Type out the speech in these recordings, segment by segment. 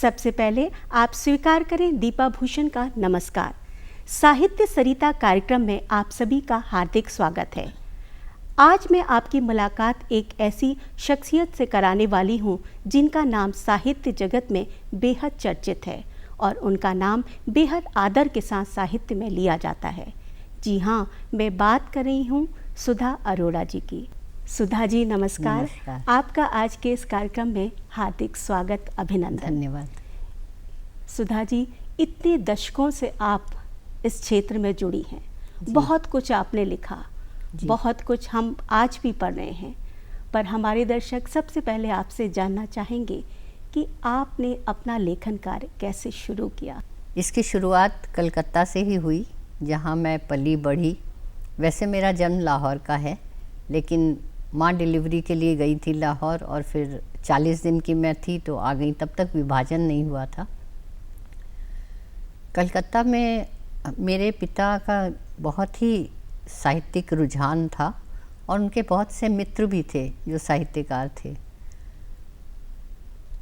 सबसे पहले आप स्वीकार करें दीपा भूषण का नमस्कार। साहित्य सरिता कार्यक्रम में आप सभी का हार्दिक स्वागत है। आज मैं आपकी मुलाकात एक ऐसी शख्सियत से कराने वाली हूं जिनका नाम साहित्य जगत में बेहद चर्चित है और उनका नाम बेहद आदर के साथ साहित्य में लिया जाता है। जी हाँ, मैं बात कर रही हूं सुधा अरोड़ा जी की। सुधा जी नमस्कार। आपका आज के इस कार्यक्रम में हार्दिक स्वागत, अभिनंदन। धन्यवाद। सुधा जी, इतने दशकों से आप इस क्षेत्र में जुड़ी हैं, बहुत कुछ आपने लिखा, बहुत कुछ हम आज भी पढ़ रहे हैं, पर हमारे दर्शक सबसे पहले आपसे जानना चाहेंगे कि आपने अपना लेखन कार्य कैसे शुरू किया। इसकी शुरुआत कलकत्ता से ही हुई, जहाँ मैं पली बढ़ी। वैसे मेरा जन्म लाहौर का है, लेकिन माँ डिलीवरी के लिए गई थी लाहौर और फिर 40 दिन की मैं थी तो आ गई, तब तक विभाजन नहीं हुआ था। कलकत्ता में मेरे पिता का बहुत ही साहित्यिक रुझान था और उनके बहुत से मित्र भी थे जो साहित्यकार थे।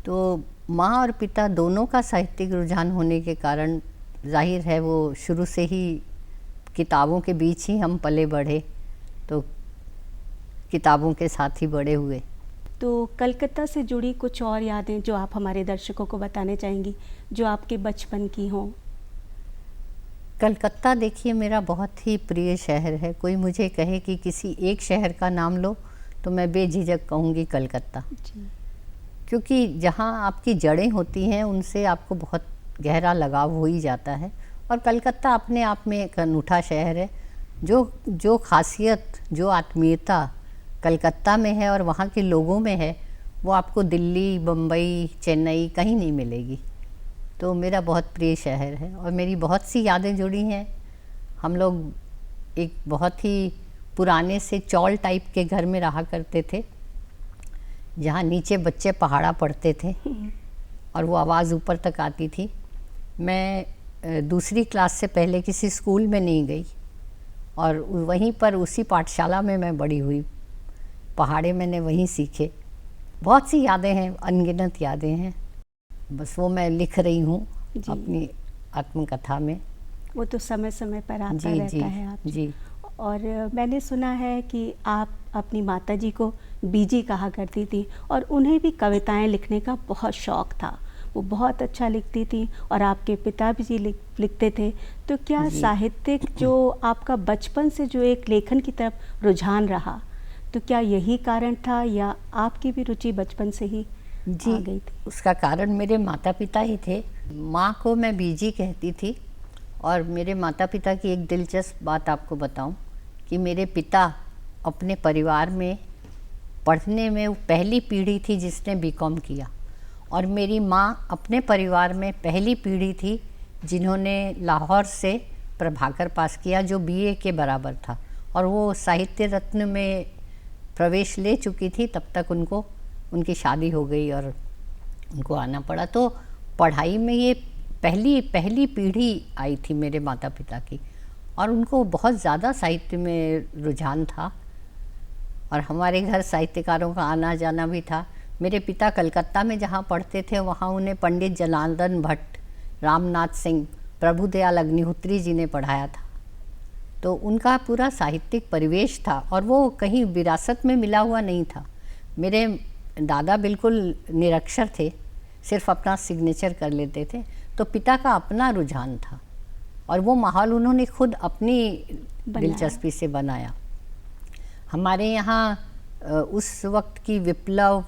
तो माँ और पिता दोनों का साहित्यिक रुझान होने के कारण जाहिर है वो शुरू से ही किताबों के बीच ही हम पले बढ़े, तो किताबों के साथ ही बड़े हुए। तो कलकत्ता से जुड़ी कुछ और यादें जो आप हमारे दर्शकों को बताने चाहेंगी, जो आपके बचपन की हों। कलकत्ता देखिए मेरा बहुत ही प्रिय शहर है। कोई मुझे कहे कि किसी एक शहर का नाम लो तो मैं बेझिझक कहूँगी कलकत्ता, क्योंकि जहाँ आपकी जड़ें होती हैं उनसे आपको बहुत गहरा लगाव हो ही जाता है। और कलकत्ता अपने आप में एक अनूठा शहर है। जो खासियत, जो आत्मीयता कलकत्ता में है और वहाँ के लोगों में है, वो आपको दिल्ली, बम्बई, चेन्नई कहीं नहीं मिलेगी। तो मेरा बहुत प्रिय शहर है और मेरी बहुत सी यादें जुड़ी हैं। हम लोग एक बहुत ही पुराने से चौल टाइप के घर में रहा करते थे, जहाँ नीचे बच्चे पहाड़ा पढ़ते थे और वो आवाज़ ऊपर तक आती थी। मैं दूसरी क्लास से पहले किसी स्कूल में नहीं गई और वहीं पर उसी पाठशाला में मैं बड़ी हुई। पहाड़े मैंने वहीं सीखे। बहुत सी यादें हैं, अनगिनत यादें हैं, बस वो मैं लिख रही हूँ अपनी आत्मकथा में। वो तो समय समय पर आता रहता है आप जी। और मैंने सुना है कि आप अपनी माताजी को बीजी कहा करती थी और उन्हें भी कविताएं लिखने का बहुत शौक़ था। वो बहुत अच्छा लिखती थी और आपके पिता भी लिखते थे। तो क्या साहित्यिक जो आपका बचपन से जो एक लेखन की तरफ रुझान रहा, तो क्या यही कारण था या आपकी भी रुचि बचपन से ही आ गई थी? उसका कारण मेरे माता पिता ही थे। माँ को मैं बीजी कहती थी और मेरे माता पिता की एक दिलचस्प बात आपको बताऊं कि मेरे पिता अपने परिवार में पढ़ने में पहली पीढ़ी थी जिसने बीकॉम किया और मेरी माँ अपने परिवार में पहली पीढ़ी थी जिन्होंने लाहौर से प्रभाकर पास किया, जो बीए के बराबर था। और वो साहित्य रत्न में प्रवेश ले चुकी थी, तब तक उनकी शादी हो गई और उनको आना पड़ा। तो पढ़ाई में ये पहली पीढ़ी आई थी मेरे माता पिता की और उनको बहुत ज़्यादा साहित्य में रुझान था और हमारे घर साहित्यकारों का आना जाना भी था। मेरे पिता कलकत्ता में जहाँ पढ़ते थे वहाँ उन्हें पंडित जनार्दन भट्ट, रामनाथ सिंह, प्रभुदयाल अग्निहोत्री जी ने पढ़ाया था। तो उनका पूरा साहित्यिक परिवेश था और वो कहीं विरासत में मिला हुआ नहीं था। मेरे दादा बिल्कुल निरक्षर थे, सिर्फ अपना सिग्नेचर कर लेते थे। तो पिता का अपना रुझान था और वो माहौल उन्होंने खुद अपनी दिलचस्पी से बनाया। हमारे यहाँ उस वक्त की विप्लव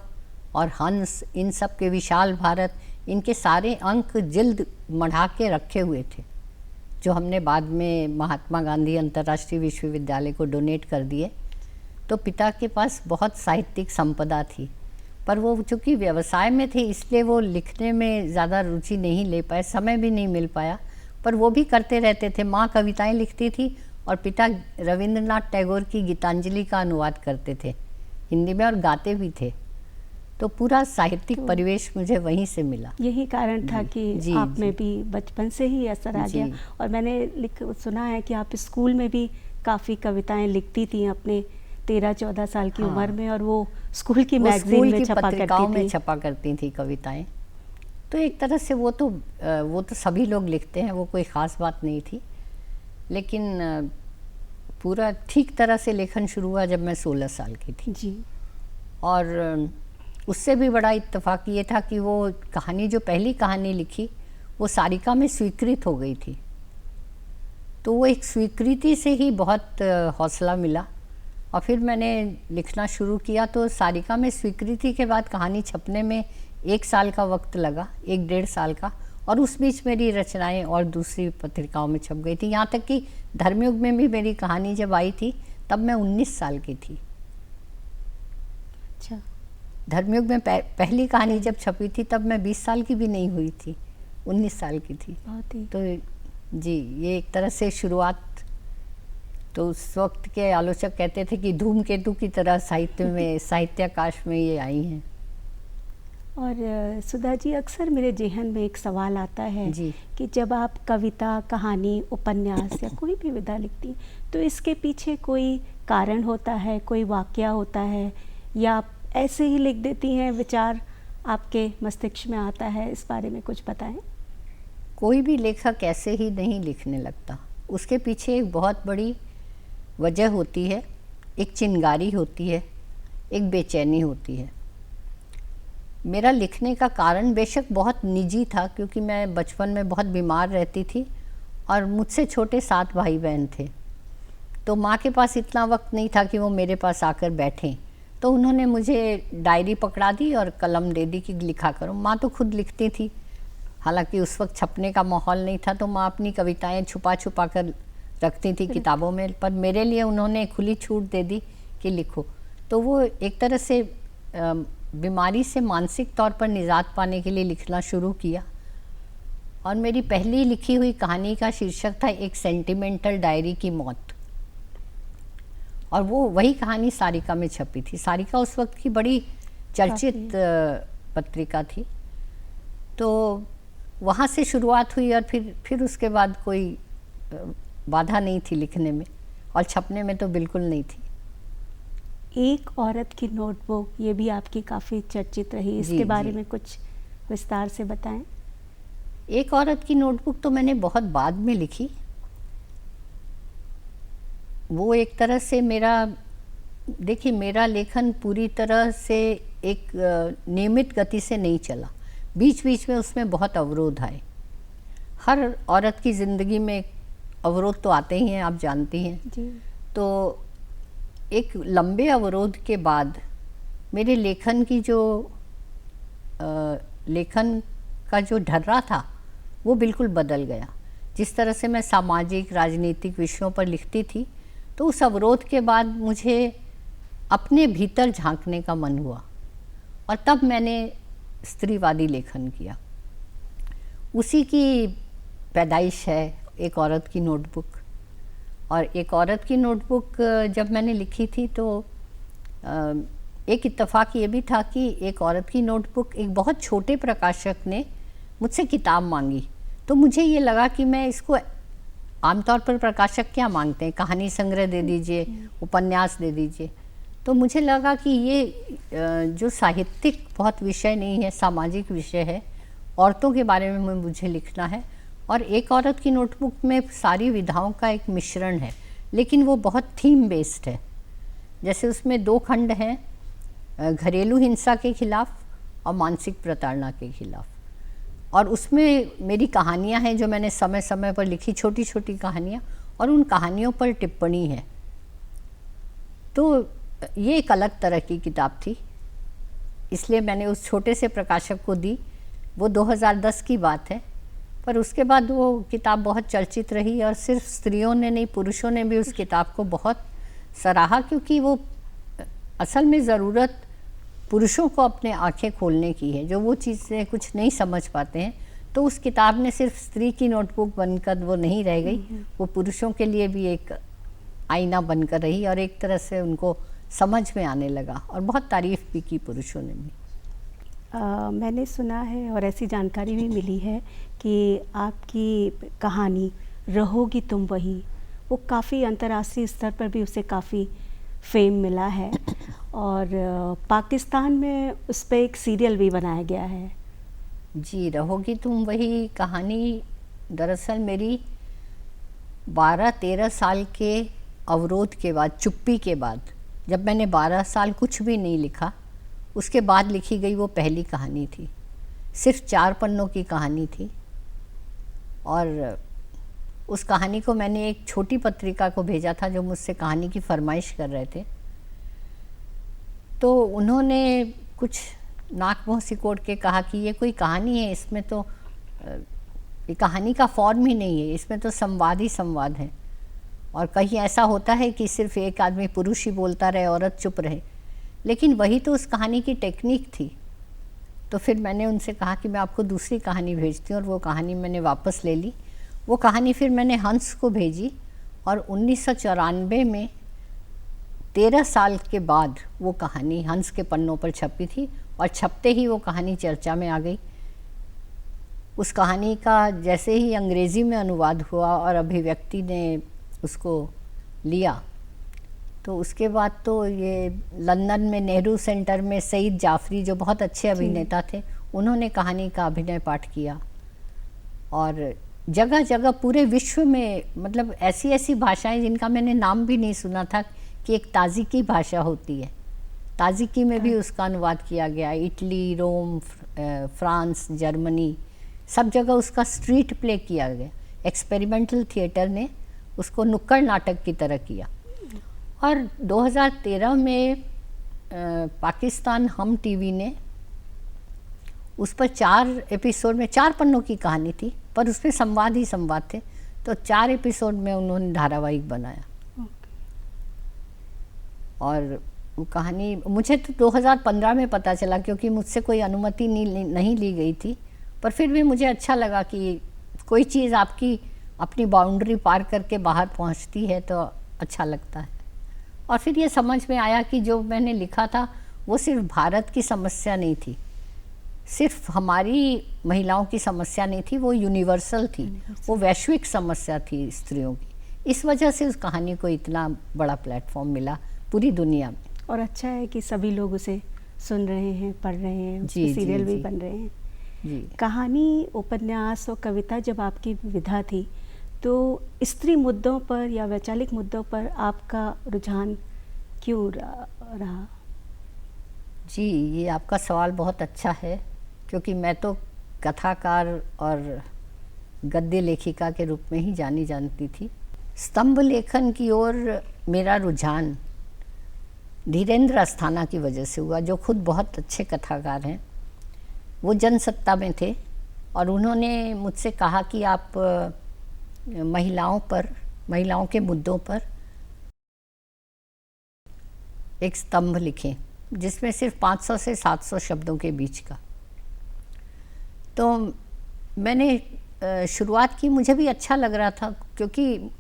और हंस, इन सब के विशाल भारत, इनके सारे अंक जिल्द मढ़ा के रखे हुए थे, जो हमने बाद में महात्मा गांधी अंतर्राष्ट्रीय विश्वविद्यालय को डोनेट कर दिए। तो पिता के पास बहुत साहित्यिक संपदा थी, पर वो चूँकि व्यवसाय में थे इसलिए वो लिखने में ज़्यादा रुचि नहीं ले पाए, समय भी नहीं मिल पाया, पर वो भी करते रहते थे। माँ कविताएं लिखती थी और पिता रविंद्रनाथ टैगोर की गीतांजलि का अनुवाद करते थे हिंदी में और गाते भी थे। तो पूरा साहित्यिक परिवेश मुझे वहीं से मिला। यही कारण था कि आप में भी बचपन से ही असर आ गया। और मैंने सुना है कि आप स्कूल में भी काफ़ी कविताएं लिखती थी अपने 13-14 साल की उम्र में, और वो स्कूल की मैगजीन में छपा करती थी। छपा करती थी कविताएं। तो एक तरह से वो तो सभी लोग लिखते हैं, वो कोई ख़ास बात नहीं थी। लेकिन पूरा ठीक तरह से लेखन शुरू हुआ जब मैं 16 साल की थी जी। और उससे भी बड़ा इत्तेफाक ये था कि वो कहानी, जो पहली कहानी लिखी, वो सारिका में स्वीकृत हो गई थी। तो वो एक स्वीकृति से ही बहुत हौसला मिला और फिर मैंने लिखना शुरू किया। तो सारिका में स्वीकृति के बाद कहानी छपने में 1 साल का वक्त लगा, 1-1.5 साल का, और उस बीच मेरी रचनाएं और दूसरी पत्रिकाओं में छप गई थी। यहाँ तक कि धर्मयुग में भी मेरी कहानी जब आई थी तब मैं 19 साल की थी। अच्छा। धर्मयुग में पहली कहानी जब छपी थी तब मैं 20 साल की भी नहीं हुई थी, 19 साल की थी। बहुत ही। तो जी, ये एक तरह से शुरुआत, तो उस वक्त के आलोचक कहते थे कि धूमकेतु की तरह साहित्याकाश में ये आई हैं। और सुधा जी, अक्सर मेरे जेहन में एक सवाल आता है जी। कि जब आप कविता, कहानी, उपन्यास या कोई भी विधा लिखती तो इसके पीछे कोई कारण होता है, कोई वाकया होता है, या आप ऐसे ही लिख देती हैं, विचार आपके मस्तिष्क में आता है? इस बारे में कुछ बताएं। कोई भी लेखक ऐसे ही नहीं लिखने लगता, उसके पीछे एक बहुत बड़ी वजह होती है, एक चिंगारी होती है, एक बेचैनी होती है। मेरा लिखने का कारण बेशक बहुत निजी था, क्योंकि मैं बचपन में बहुत बीमार रहती थी और मुझसे छोटे 7 भाई बहन थे। तो माँ के पास इतना वक्त नहीं था कि वो मेरे पास आकर बैठें, तो उन्होंने मुझे डायरी पकड़ा दी और कलम दे दी कि लिखा करो। माँ तो खुद लिखती थी, हालांकि उस वक्त छपने का माहौल नहीं था, तो माँ अपनी कविताएं छुपा छुपा कर रखती थी किताबों में, पर मेरे लिए उन्होंने खुली छूट दे दी कि लिखो। तो वो एक तरह से बीमारी से मानसिक तौर पर निजात पाने के लिए लिखना शुरू किया। और मेरी पहली लिखी हुई कहानी का शीर्षक था एक सेंटिमेंटल डायरी की मौत, और वो वही कहानी सारिका में छपी थी। सारिका उस वक्त की बड़ी चर्चित पत्रिका थी, तो वहाँ से शुरुआत हुई और फिर उसके बाद कोई बाधा नहीं थी लिखने में, और छपने में तो बिल्कुल नहीं थी। एक औरत की नोटबुक, ये भी आपकी काफ़ी चर्चित रही, इसके बारे में कुछ विस्तार से बताएं। एक औरत की नोटबुक तो मैंने बहुत बाद में लिखी। वो एक तरह से देखिए, मेरा लेखन पूरी तरह से एक नियमित गति से नहीं चला, बीच बीच में उसमें बहुत अवरोध आए। हर औरत की ज़िंदगी में अवरोध तो आते ही हैं, आप जानती हैं जी। तो एक लंबे अवरोध के बाद मेरे लेखन की लेखन का जो ढर्रा था वो बिल्कुल बदल गया। जिस तरह से मैं सामाजिक राजनीतिक विषयों पर लिखती थी, तो उस अवरोध के बाद मुझे अपने भीतर झांकने का मन हुआ, और तब मैंने स्त्रीवादी लेखन किया। उसी की पैदाइश है एक औरत की नोटबुक। और एक औरत की नोटबुक जब मैंने लिखी थी तो एक इत्तेफाक ये भी था कि एक औरत की नोटबुक, एक बहुत छोटे प्रकाशक ने मुझसे किताब मांगी। तो मुझे ये लगा कि मैं इसको, आमतौर पर प्रकाशक क्या मांगते हैं, कहानी संग्रह दे दीजिए, उपन्यास दे दीजिए। तो मुझे लगा कि ये जो साहित्यिक बहुत विषय नहीं है, सामाजिक विषय है, औरतों के बारे में मुझे लिखना है। और एक औरत की नोटबुक में सारी विधाओं का एक मिश्रण है, लेकिन वो बहुत थीम बेस्ड है। जैसे उसमें 2 खंड हैं, घरेलू हिंसा के खिलाफ और मानसिक प्रताड़ना के खिलाफ। और उसमें मेरी कहानियां हैं जो मैंने समय समय पर लिखी, छोटी छोटी कहानियां, और उन कहानियों पर टिप्पणी है। तो ये एक अलग तरह की किताब थी, इसलिए मैंने उस छोटे से प्रकाशक को दी। वो 2010 की बात है, पर उसके बाद वो किताब बहुत चर्चित रही, और सिर्फ स्त्रियों ने नहीं, पुरुषों ने भी उस किताब को बहुत सराहा, क्योंकि वो असल में ज़रूरत पुरुषों को अपने आंखें खोलने की है, जो वो चीज़ें कुछ नहीं समझ पाते हैं। तो उस किताब ने सिर्फ स्त्री की नोटबुक बनकर वो नहीं रह गई, वो पुरुषों के लिए भी एक आईना बनकर रही, और एक तरह से उनको समझ में आने लगा, और बहुत तारीफ़ भी की पुरुषों ने भी। मैंने सुना है और ऐसी जानकारी भी मिली है कि आपकी कहानी रहोगी तुम वही, वो काफ़ी अंतर्राष्ट्रीय स्तर पर भी उसे काफ़ी फेम मिला है, और पाकिस्तान में उस पर एक सीरियल भी बनाया गया है। जी, रहोगी तुम वही कहानी दरअसल मेरी 12-13 साल के अवरोध के बाद, चुप्पी के बाद, जब मैंने 12 साल कुछ भी नहीं लिखा, उसके बाद लिखी गई वो पहली कहानी थी। सिर्फ 4 पन्नों की कहानी थी और उस कहानी को मैंने एक छोटी पत्रिका को भेजा था जो मुझसे कहानी की फरमाइश कर रहे थे। तो उन्होंने कुछ नाक मुँह सिकोड़ के कहा कि ये कोई कहानी है, इसमें तो ये कहानी का फॉर्म ही नहीं है, इसमें तो संवाद ही संवाद है। और कहीं ऐसा होता है कि सिर्फ एक आदमी पुरुष ही बोलता रहे, औरत चुप रहे। लेकिन वही तो उस कहानी की टेक्निक थी। तो फिर मैंने उनसे कहा कि मैं आपको दूसरी कहानी भेजती हूँ, और वो कहानी मैंने वापस ले ली। वो कहानी फिर मैंने हंस को भेजी और 1994 में 13 साल के बाद वो कहानी हंस के पन्नों पर छपी थी, और छपते ही वो कहानी चर्चा में आ गई। उस कहानी का जैसे ही अंग्रेज़ी में अनुवाद हुआ और अभिव्यक्ति ने उसको लिया, तो उसके बाद तो ये लंदन में नेहरू सेंटर में सईद जाफरी, जो बहुत अच्छे अभिनेता थे, उन्होंने कहानी का अभिनय पाठ किया। और जगह जगह पूरे विश्व में, मतलब ऐसी ऐसी भाषाएं जिनका मैंने नाम भी नहीं सुना था कि एक ताजिकी भाषा होती है, ताजिकी में भी उसका अनुवाद किया गया। इटली, रोम, फ्रांस, जर्मनी, सब जगह उसका स्ट्रीट प्ले किया गया। एक्सपेरिमेंटल थिएटर ने उसको नुक्कड़ नाटक की तरह किया। और 2013 में पाकिस्तान हम टीवी ने उस पर 4 एपिसोड में, 4 पन्नों की कहानी थी पर उसमें संवाद ही संवाद थे, तो 4 एपिसोड में उन्होंने धारावाहिक बनाया। और वो कहानी मुझे तो 2015 में पता चला, क्योंकि मुझसे कोई अनुमति नहीं ली गई थी। पर फिर भी मुझे अच्छा लगा कि कोई चीज़ आपकी अपनी बाउंड्री पार करके बाहर पहुंचती है तो अच्छा लगता है। और फिर ये समझ में आया कि जो मैंने लिखा था वो सिर्फ भारत की समस्या नहीं थी, सिर्फ हमारी महिलाओं की समस्या नहीं थी, वो यूनिवर्सल थी, वो वैश्विक समस्या थी स्त्रियों की। इस वजह से उस कहानी को इतना बड़ा प्लेटफॉर्म मिला पूरी दुनिया में। और अच्छा है कि सभी लोग उसे सुन रहे हैं, पढ़ रहे हैं, जी, सीरियल भी जी, बन रहे हैं। जी। कहानी, उपन्यास और कविता जब आपकी विधा थी, तो स्त्री मुद्दों पर या वैचारिक मुद्दों पर आपका रुझान क्यों रहा? जी, ये आपका सवाल बहुत अच्छा है, क्योंकि मैं तो कथाकार और गद्य लेखिका के रूप में ही जानी जानती थी। स्तंभ लेखन की ओर मेरा रुझान धीरेन्द्र अस्थाना की वजह से हुआ, जो खुद बहुत अच्छे कथाकार हैं। वो जनसत्ता में थे और उन्होंने मुझसे कहा कि आप महिलाओं के मुद्दों पर एक स्तंभ लिखें, जिसमें सिर्फ 500 से 700 शब्दों के बीच का। तो मैंने शुरुआत की, मुझे भी अच्छा लग रहा था, क्योंकि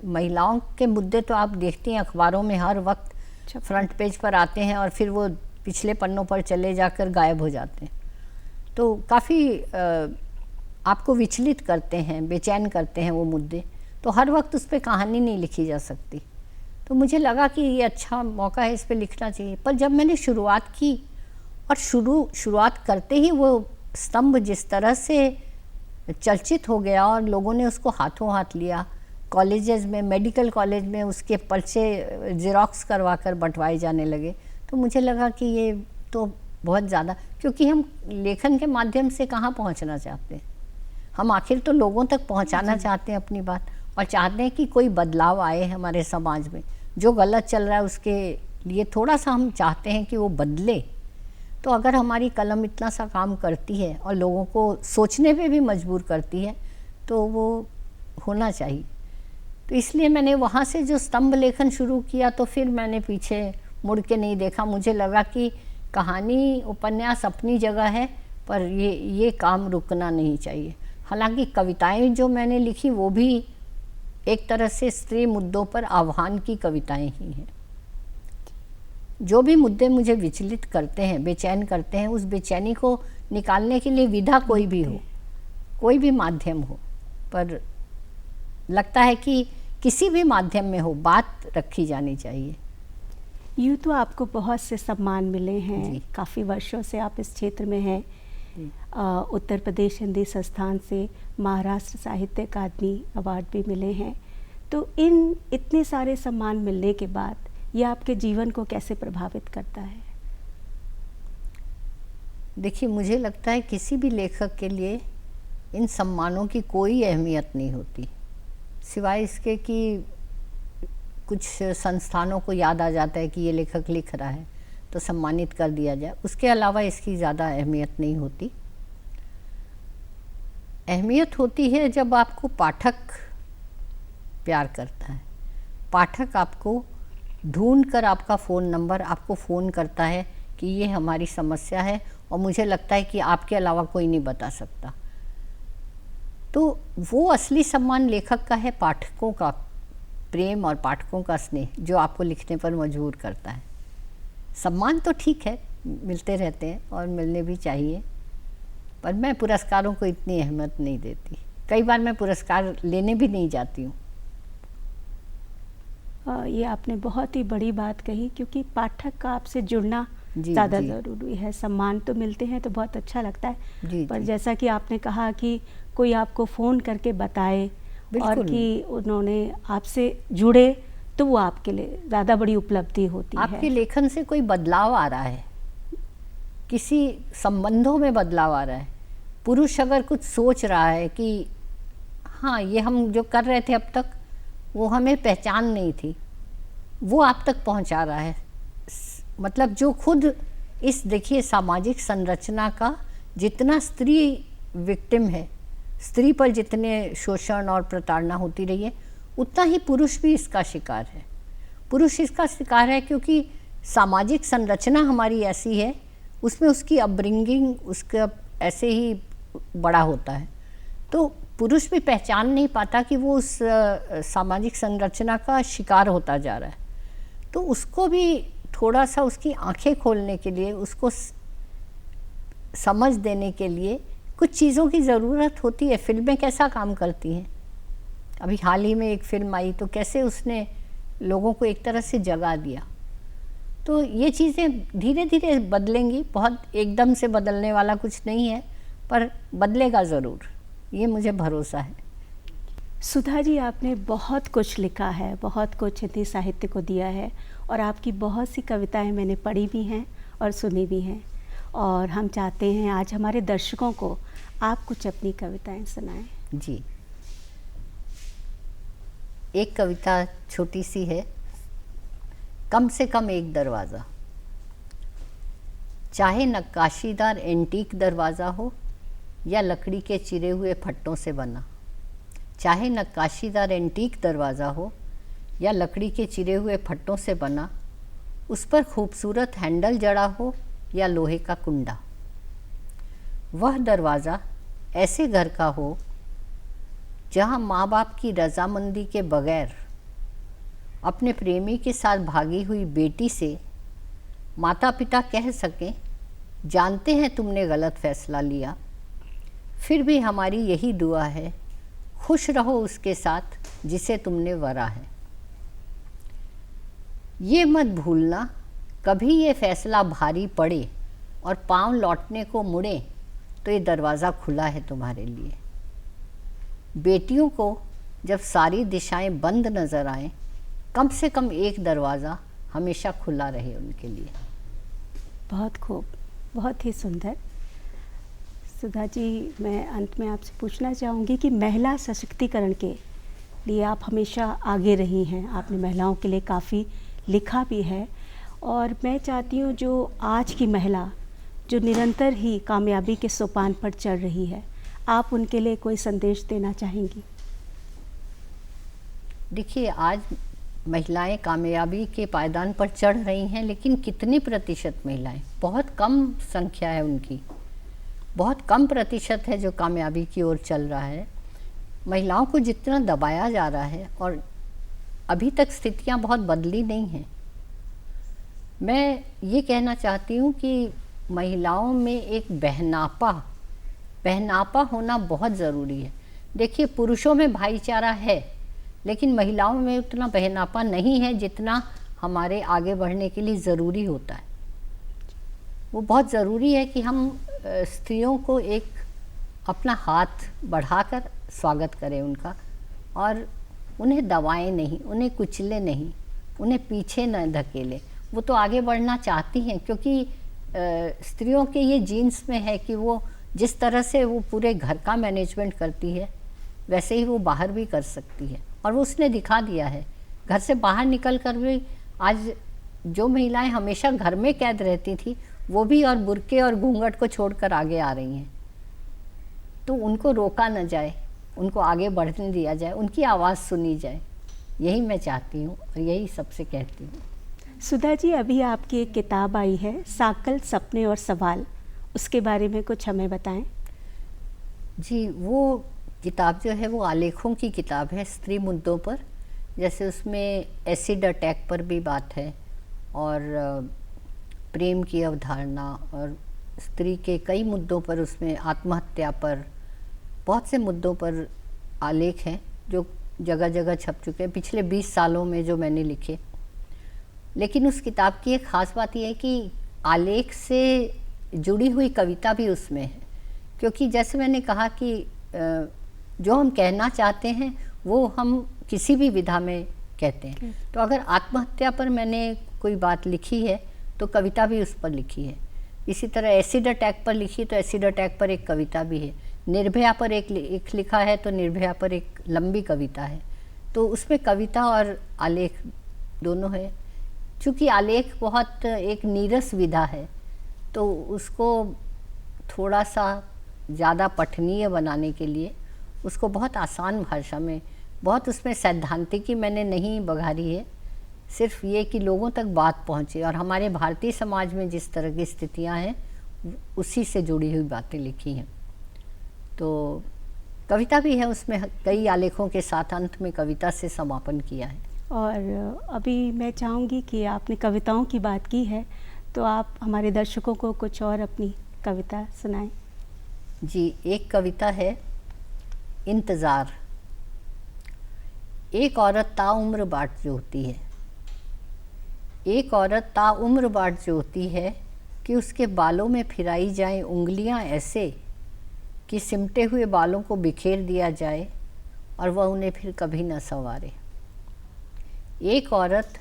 महिलाओं के मुद्दे तो आप देखती हैं अखबारों में हर वक्त फ्रंट पेज पर आते हैं और फिर वो पिछले पन्नों पर चले जाकर गायब हो जाते हैं। तो काफ़ी आपको विचलित करते हैं, बेचैन करते हैं वो मुद्दे। तो हर वक्त उस पर कहानी नहीं लिखी जा सकती। तो मुझे लगा कि ये अच्छा मौका है, इस पे लिखना चाहिए। पर जब मैंने शुरुआत की और शुरुआत करते ही वो स्तंभ जिस तरह से चर्चित हो गया और लोगों ने उसको हाथों हाथ लिया, कॉलेजेस में, मेडिकल कॉलेज में उसके पर्चे ज़ेरॉक्स करवा कर बंटवाए जाने लगे, तो मुझे लगा कि ये तो बहुत ज़्यादा, क्योंकि हम लेखन के माध्यम से कहाँ पहुँचना चाहते हैं, हम आखिर तो लोगों तक पहुँचाना चाहते हैं अपनी बात, और चाहते हैं कि कोई बदलाव आए हमारे समाज में। जो गलत चल रहा है उसके लिए थोड़ा सा हम चाहते हैं कि वो बदले। तो अगर हमारी कलम इतना सा काम करती है और लोगों को सोचने पे भी मजबूर करती है, तो वो होना चाहिए। तो इसलिए मैंने वहाँ से जो स्तंभ लेखन शुरू किया, तो फिर मैंने पीछे मुड़ के नहीं देखा। मुझे लगा कि कहानी, उपन्यास अपनी जगह है, पर ये काम रुकना नहीं चाहिए। हालांकि कविताएं जो मैंने लिखी वो भी एक तरह से स्त्री मुद्दों पर आह्वान की कविताएं ही हैं। जो भी मुद्दे मुझे विचलित करते हैं, बेचैन करते हैं, उस बेचैनी को निकालने के लिए विधा कोई भी हो, कोई भी माध्यम हो, पर लगता है कि किसी भी माध्यम में हो, बात रखी जानी चाहिए। यूँ तो आपको बहुत से सम्मान मिले हैं, काफ़ी वर्षों से आप इस क्षेत्र में हैं, जी। उत्तर प्रदेश हिंदी संस्थान से महाराष्ट्र साहित्य अकादमी अवार्ड भी मिले हैं। तो इन इतने सारे सम्मान मिलने के बाद ये आपके जीवन को कैसे प्रभावित करता है? देखिए, मुझे लगता है किसी भी लेखक के लिए इन सम्मानों की कोई अहमियत नहीं होती, सिवाय इसके कि कुछ संस्थानों को याद आ जाता है कि ये लेखक लिख रहा है तो सम्मानित कर दिया जाए। उसके अलावा इसकी ज़्यादा अहमियत नहीं होती। अहमियत होती है जब आपको पाठक प्यार करता है, पाठक आपको ढूंढ कर आपका फ़ोन नंबर आपको फ़ोन करता है कि ये हमारी समस्या है और मुझे लगता है कि आपके अलावा कोई नहीं बता सकता। तो वो असली सम्मान लेखक का है, पाठकों का प्रेम और पाठकों का स्नेह जो आपको लिखने पर मजबूर करता है। सम्मान तो ठीक है, मिलते रहते हैं और मिलने भी चाहिए, पर मैं पुरस्कारों को इतनी अहमियत नहीं देती। कई बार मैं पुरस्कार लेने भी नहीं जाती हूँ। ये आपने बहुत ही बड़ी बात कही, क्योंकि पाठक का आपसे जुड़ना जी, ज़्यादा जी। ज़रूरी है। सम्मान तो मिलते हैं तो बहुत अच्छा लगता है, जी, पर जी। जैसा कि आपने कहा कि कोई आपको फ़ोन करके बताए और बिल्कुल। कि उन्होंने आपसे जुड़े, तो वो आपके लिए ज़्यादा बड़ी उपलब्धि होती है। आपके लेखन से कोई बदलाव आ रहा है, किसी संबंधों में बदलाव आ रहा है। पुरुष अगर कुछ सोच रहा है कि हाँ, ये हम जो कर रहे थे अब तक वो हमें पहचान नहीं थी, वो आप तक पहुंचा रहा है। मतलब जो खुद इस देखिए सामाजिक संरचना का जितना स्त्री विक्टिम है, स्त्री पर जितने शोषण और प्रताड़ना होती रही है, उतना ही पुरुष भी इसका शिकार है। पुरुष इसका शिकार है क्योंकि सामाजिक संरचना हमारी ऐसी है, उसमें उसकी अपब्रिंगिंग उसका ऐसे ही बड़ा होता है। तो पुरुष भी पहचान नहीं पाता कि वो उस सामाजिक संरचना का शिकार होता जा रहा है। तो उसको भी थोड़ा सा उसकी आंखें खोलने के लिए, उसको समझ देने के लिए कुछ चीज़ों की ज़रूरत होती है। फिल्में कैसा काम करती हैं, अभी हाल ही में एक फिल्म आई तो कैसे उसने लोगों को एक तरह से जगा दिया। तो ये चीज़ें धीरे धीरे बदलेंगी, बहुत एकदम से बदलने वाला कुछ नहीं है, पर बदलेगा ज़रूर, ये मुझे भरोसा है। सुधा जी, आपने बहुत कुछ लिखा है, बहुत कुछ हिंदी साहित्य को दिया है, और आपकी बहुत सी कविताएं मैंने पढ़ी भी हैं और सुनी भी हैं, और हम चाहते हैं आज हमारे दर्शकों को आप कुछ अपनी कविताएं सुनाएं। जी, एक कविता छोटी सी है, कम से कम एक दरवाज़ा। चाहे नक्काशीदार एंटीक दरवाज़ा हो या लकड़ी के चिरे हुए फट्टों से बना, चाहे नक्काशीदार एंटीक दरवाज़ा हो या लकड़ी के चिरे हुए फट्टों से बना, उस पर खूबसूरत हैंडल जड़ा हो या लोहे का कुंडा। वह दरवाज़ा ऐसे घर का हो जहाँ माँ बाप की रजामंदी के बगैर अपने प्रेमी के साथ भागी हुई बेटी से माता पिता कह सकें, जानते हैं तुमने गलत फैसला लिया, फिर भी हमारी यही दुआ है, खुश रहो उसके साथ जिसे तुमने वरा है। ये मत भूलना कभी ये फैसला भारी पड़े और पाँव लौटने को मुड़े तो ये दरवाज़ा खुला है तुम्हारे लिए। बेटियों को जब सारी दिशाएं बंद नज़र आएं, कम से कम एक दरवाज़ा हमेशा खुला रहे उनके लिए। बहुत खूब, बहुत ही सुंदर। सुधा जी, मैं अंत में आपसे पूछना चाहूँगी कि महिला सशक्तिकरण के लिए आप हमेशा आगे रही हैं, आपने महिलाओं के लिए काफ़ी लिखा भी है, और मैं चाहती हूँ जो आज की महिला जो निरंतर ही कामयाबी के सोपान पर चढ़ रही है, आप उनके लिए कोई संदेश देना चाहेंगी? देखिए, आज महिलाएं कामयाबी के पायदान पर चढ़ रही हैं, लेकिन कितनी प्रतिशत महिलाएं? बहुत कम संख्या है उनकी, बहुत कम प्रतिशत है जो कामयाबी की ओर चल रहा है। महिलाओं को जितना दबाया जा रहा है, और अभी तक स्थितियां बहुत बदली नहीं हैं। मैं ये कहना चाहती हूँ कि महिलाओं में एक बहनापा होना बहुत ज़रूरी है। देखिए, पुरुषों में भाईचारा है, लेकिन महिलाओं में उतना बहनापा नहीं है जितना हमारे आगे बढ़ने के लिए ज़रूरी होता है। वो बहुत ज़रूरी है कि हम स्त्रियों को एक अपना हाथ बढ़ाकर स्वागत करें उनका, और उन्हें दबाएं नहीं, उन्हें कुचले नहीं, उन्हें पीछे न धकेलें। वो तो आगे बढ़ना चाहती हैं, क्योंकि स्त्रियों के ये जीन्स में है कि वो जिस तरह से वो पूरे घर का मैनेजमेंट करती है वैसे ही वो बाहर भी कर सकती है, और वो उसने दिखा दिया है। घर से बाहर निकल कर भी आज जो महिलाएं हमेशा घर में कैद रहती थी वो भी और बुर्के और घूंघट को छोड़कर आगे आ रही हैं। तो उनको रोका न जाए, उनको आगे बढ़ने दिया जाए, उनकी आवाज़ सुनी जाए, यही मैं चाहती हूँ और यही सबसे कहती हूँ। सुधा जी, अभी आपकी एक किताब आई है साकल सपने और सवाल, उसके बारे में कुछ हमें बताएं। जी, वो किताब जो है वो आलेखों की किताब है स्त्री मुद्दों पर। जैसे उसमें एसिड अटैक पर भी बात है, और प्रेम की अवधारणा, और स्त्री के कई मुद्दों पर, उसमें आत्महत्या पर, बहुत से मुद्दों पर आलेख हैं जो जगह जगह छप चुके हैं पिछले 20 सालों में जो मैंने लिखे। लेकिन उस किताब की एक ख़ास बात यह है कि आलेख से जुड़ी हुई कविता भी उसमें है, क्योंकि जैसे मैंने कहा कि जो हम कहना चाहते हैं वो हम किसी भी विधा में कहते हैं। तो अगर आत्महत्या पर मैंने कोई बात लिखी है तो कविता भी उस पर लिखी है। इसी तरह एसिड अटैक पर लिखी तो एसिड अटैक पर एक कविता भी है। निर्भया पर एक लिखा है तो निर्भया पर एक लंबी कविता है। तो उसमें कविता और आलेख दोनों है। चूँकि आलेख बहुत एक नीरस विधा है तो उसको थोड़ा सा ज़्यादा पठनीय बनाने के लिए उसको बहुत आसान भाषा में, बहुत उसमें सैद्धांतिकी मैंने नहीं बघारी है, सिर्फ ये कि लोगों तक बात पहुँचे। और हमारे भारतीय समाज में जिस तरह की स्थितियाँ हैं उसी से जुड़ी हुई बातें लिखी हैं। तो कविता भी है उसमें, कई आलेखों के साथ अंत में कविता से समापन किया है। और अभी मैं चाहूँगी कि आपने कविताओं की बात की है तो आप हमारे दर्शकों को कुछ और अपनी कविता सुनाएं। जी, एक कविता है इंतज़ार। एक औरत ताउम्र बाट जोहती है, एक औरत ताउम्र बाट जोहती है कि उसके बालों में फिराई जाएं उंगलियां ऐसे कि सिमटे हुए बालों को बिखेर दिया जाए और वह उन्हें फिर कभी न संवारे। एक औरत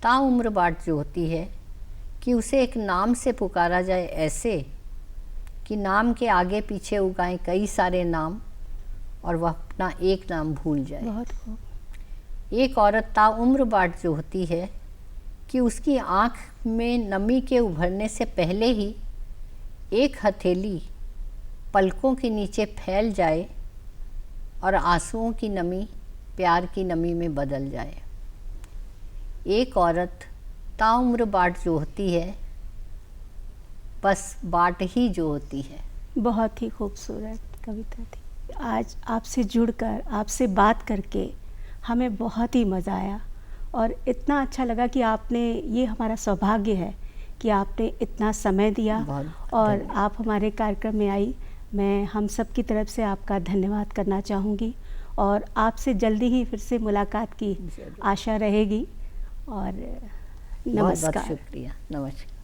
ताउम्र बाट जोहती है कि उसे एक नाम से पुकारा जाए ऐसे कि नाम के आगे पीछे उगाएं कई सारे नाम और वह अपना एक नाम भूल जाए। बहुत खूब। एक औरत ताउम्र बाट जोहती है कि उसकी आँख में नमी के उभरने से पहले ही एक हथेली पलकों के नीचे फैल जाए और आंसुओं की नमी प्यार की नमी में बदल जाए। एक औरत ताउम्र बाट जोहती है, बस बाट ही जोहती है। बहुत ही खूबसूरत कविता थी। आज आपसे जुड़कर, आपसे बात करके हमें बहुत ही मज़ा आया और इतना अच्छा लगा कि आपने, ये हमारा सौभाग्य है कि आपने इतना समय दिया और आप हमारे कार्यक्रम में आई। मैं हम सब की तरफ से आपका धन्यवाद करना चाहूँगी और आपसे जल्दी ही फिर से मुलाकात की आशा रहेगी। और नमस्कार। बहुत शुक्रिया। नमस्कार।